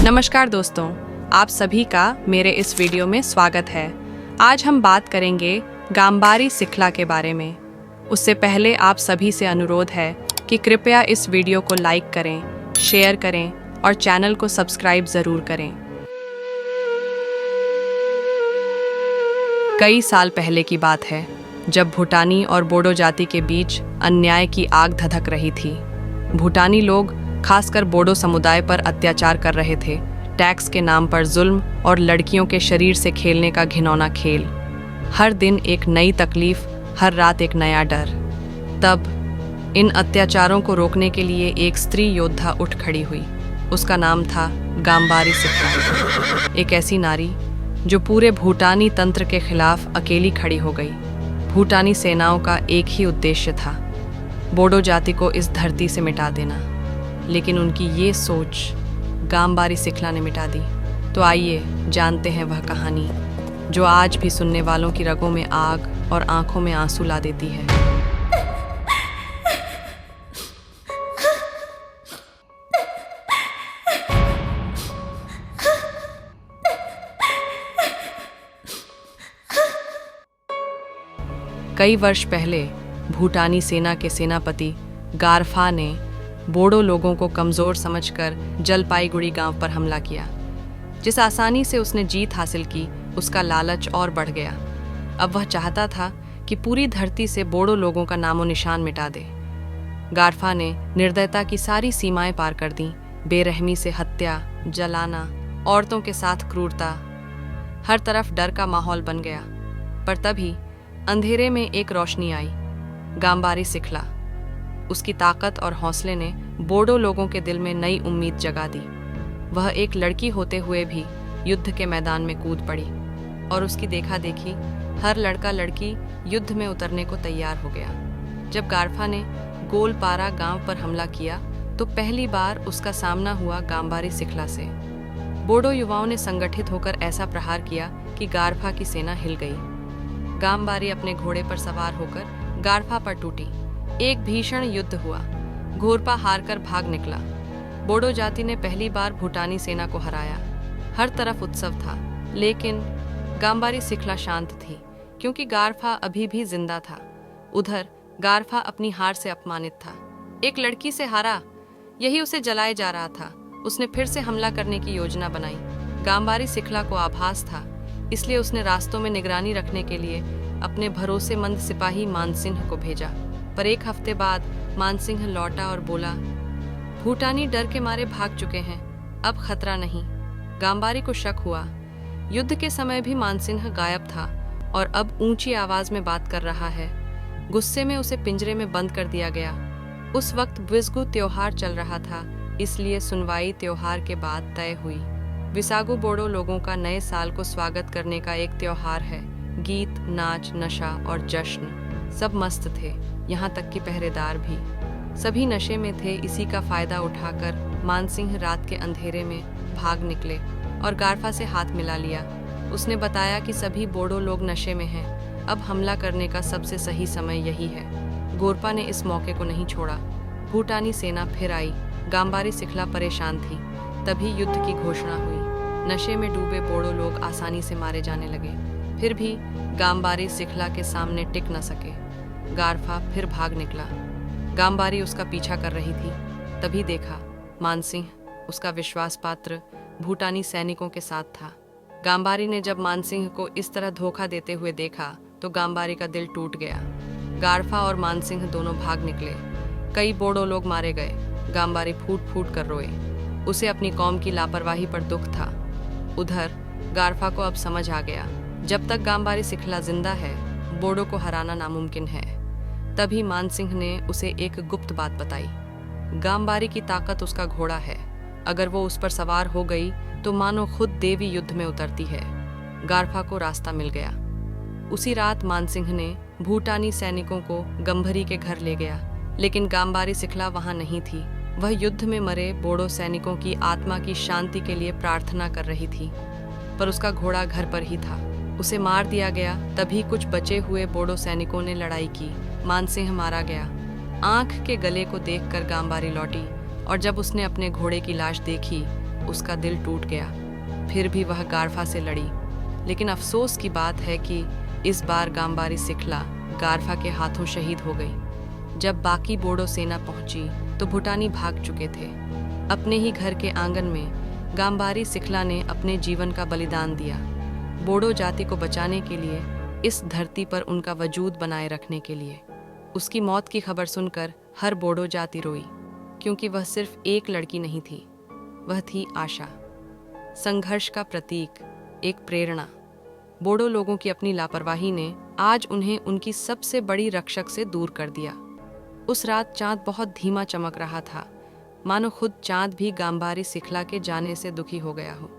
नमस्कार दोस्तों, आप सभी का मेरे इस वीडियो में स्वागत है। आज हम बात करेंगे गांबारी सिखला के बारे में। उससे पहले आप सभी से अनुरोध है कि कृपया इस वीडियो को लाइक करें, शेयर करें और चैनल को सब्सक्राइब ज़रूर करें। कई साल पहले की बात है, जब भूटानी और बोडो जाति के बीच अन्याय की आग धधक रही थी। भूटानी लोग खासकर बोडो समुदाय पर अत्याचार कर रहे थे। टैक्स के नाम पर जुल्म और लड़कियों के शरीर से खेलने का घिनौना खेल। हर दिन एक नई तकलीफ, हर रात एक नया डर। तब इन अत्याचारों को रोकने के लिए एक स्त्री योद्धा उठ खड़ी हुई। उसका नाम था गांबारी सिखला, एक ऐसी नारी जो पूरे भूटानी तंत्र के खिलाफ अकेली खड़ी हो गई। भूटानी सेनाओं का एक ही उद्देश्य था, बोडो जाति को इस धरती से मिटा देना। लेकिन उनकी ये सोच गांबारी सिखला ने मिटा दी। तो आइए जानते हैं वह कहानी जो आज भी सुनने वालों की रगों में आग और आंखों में आंसू ला देती है। कई वर्ष पहले भूटानी सेना के सेनापति गारफा ने बोडो लोगों को कमज़ोर समझकर जलपाईगुड़ी गांव पर हमला किया। जिस आसानी से उसने जीत हासिल की, उसका लालच और बढ़ गया। अब वह चाहता था कि पूरी धरती से बोडो लोगों का नामो निशान मिटा दे। गारफा ने निर्दयता की सारी सीमाएं पार कर दी। बेरहमी से हत्या, जलाना, औरतों के साथ क्रूरता, हर तरफ डर का माहौल बन गया। पर तभी अंधेरे में एक रोशनी आई, गांबारी सिखला। उसकी ताकत और हौसले ने बोडो लोगों के दिल में नई उम्मीद जगा दी। वह एक लड़की होते हुए भी युद्ध के मैदान में कूद पड़ी और उसकी देखा देखी हर लड़का लड़की युद्ध में उतरने को तैयार हो गया। जब गारफा ने गोलपारा गांव पर हमला किया तो पहली बार उसका सामना हुआ गांबारी सिखला से। बोडो युवाओं ने संगठित होकर ऐसा प्रहार किया कि गारफा की सेना हिल गई। गांबारी अपने घोड़े पर सवार होकर गारफा पर टूटी। एक भीषण युद्ध हुआ। घोरपा हारकर भाग निकला। बोडो जाति ने पहली बार भूटानी सेना को हराया। हर तरफ उत्सव था, लेकिन गांबारी सिखला शांत थी, क्योंकि गारफा अभी भी जिंदा था। उधर गारफा अपनी हार से अपमानित था। एक लड़की से हारा, यही उसे जलाए जा रहा था। उसने फिर से हमला करने की योजना बनाई। गांबारी सिखला को आभास था, इसलिए उसने रास्तों में निगरानी रखने के लिए अपने भरोसेमंद सिपाही मानसिंह को भेजा। पर एक हफ्ते बाद मानसिंह लौटा और बोला, भूटानी डर के मारे भाग चुके हैं, अब खतरा नहीं। गांबारी को शक हुआ। युद्ध के समय भी मानसिंह गायब था और अब ऊंची आवाज में बात कर रहा है। गुस्से में उसे पिंजरे में बंद कर दिया गया। उस वक्त विसागु त्योहार चल रहा था, इसलिए सुनवाई त्योहार के बाद तय हुई। विसागु बोडो लोगों का नए साल को स्वागत करने का एक त्योहार है। गीत, नाच, नशा और जश्न, सब मस्त थे, यहाँ तक कि पहरेदार भी। सभी नशे में थे। इसी का फायदा उठाकर मानसिंह रात के अंधेरे में भाग निकले और गारफा से हाथ मिला लिया। उसने बताया कि सभी बोडो लोग नशे में हैं, अब हमला करने का सबसे सही समय यही है। गोरपा ने इस मौके को नहीं छोड़ा। भूटानी सेना फिर आई। गांबारी सिखला परेशान थी। तभी युद्ध की घोषणा हुई। नशे में डूबे बोडो लोग आसानी से मारे जाने लगे। फिर भी गांबारी सिखला के सामने टिक न सके। गारफा फिर भाग निकला। गांबारी उसका पीछा कर रही थी। तभी देखा, मानसिंह, उसका विश्वास पात्र, भूटानी सैनिकों के साथ था। गांबारी ने जब मानसिंह को इस तरह धोखा देते हुए देखा तो गांबारी का दिल टूट गया। गारफा और मानसिंह दोनों भाग निकले। कई बोडो लोग मारे गए। गांबारी फूट फूट कर रोए। उसे अपनी कौम की लापरवाही पर दुख था। उधर गारफा को अब समझ आ गया, जब तक गांबारी सिखला जिंदा है, बोडो को हराना नामुमकिन है। तभी मानसिंह ने उसे एक गुप्त बात बताई। गांबारी की ताकत उसका घोड़ा है। अगर वो उस पर सवार हो गई तो मानो खुद देवी युद्ध में उतरती है। गारफा को रास्ता मिल गया। उसी रात मानसिंह ने भूटानी सैनिकों को गंभरी के घर ले गया, लेकिन गांबारी सिखला वहां नहीं थी। वह युद्ध में मरे बोडो सैनिकों की आत्मा की शांति के लिए प्रार्थना कर रही थी। पर उसका घोड़ा घर पर ही था। उसे मार दिया गया। तभी कुछ बचे हुए बोडो सैनिकों ने लड़ाई की। मानसिंह मारा गया। आंख के गले को देखकर गांबारी लौटी और जब उसने अपने घोड़े की लाश देखी उसका दिल टूट गया। फिर भी वह गारफा से लड़ी, लेकिन अफसोस की बात है कि इस बार गाम्बारी सिखला गारफा के हाथों शहीद हो गई। जब बाकी बोडो सेना पहुंची तो भूटानी भाग चुके थे। अपने ही घर के आंगन में गाम्बारी सिखला ने अपने जीवन का बलिदान दिया, बोडो जाति को बचाने के लिए, इस धरती पर उनका वजूद बनाए रखने के लिए। उसकी मौत की खबर सुनकर हर बोडो जाति रोई, क्योंकि वह सिर्फ एक लड़की नहीं थी, वह थी आशा, संघर्ष का प्रतीक, एक प्रेरणा। बोडो लोगों की अपनी लापरवाही ने आज उन्हें उनकी सबसे बड़ी रक्षक से दूर कर दिया। उस रात चांद बहुत धीमा चमक रहा था, मानो खुद चांद भी गाम्बारी सिखला के जाने से दुखी हो गया हो।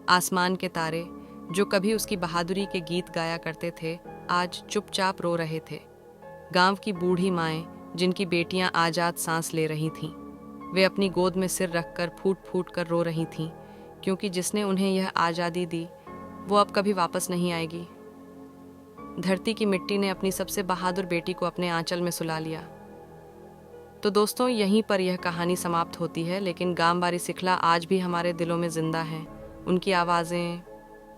आसमान के तारे, जो कभी उसकी बहादुरी के गीत गाया करते थे, आज चुपचाप रो रहे थे। गांव की बूढ़ी माएं, जिनकी बेटियां आजाद सांस ले रही थीं, वे अपनी गोद में सिर रखकर फूट फूट कर रो रही थीं, क्योंकि जिसने उन्हें यह आज़ादी दी वो अब कभी वापस नहीं आएगी। धरती की मिट्टी ने अपनी सबसे बहादुर बेटी को अपने आंचल में सुला लिया। तो दोस्तों, यहीं पर यह कहानी समाप्त होती है, लेकिन गाम्बारी सिखला आज भी हमारे दिलों में जिंदा हैं। उनकी आवाज़ें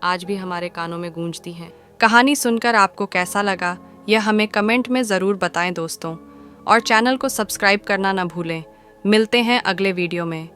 आज भी हमारे कानों में गूंजती हैं। कहानी सुनकर आपको कैसा लगा यह हमें कमेंट में ज़रूर बताएं दोस्तों, और चैनल को सब्सक्राइब करना ना भूलें। मिलते हैं अगले वीडियो में।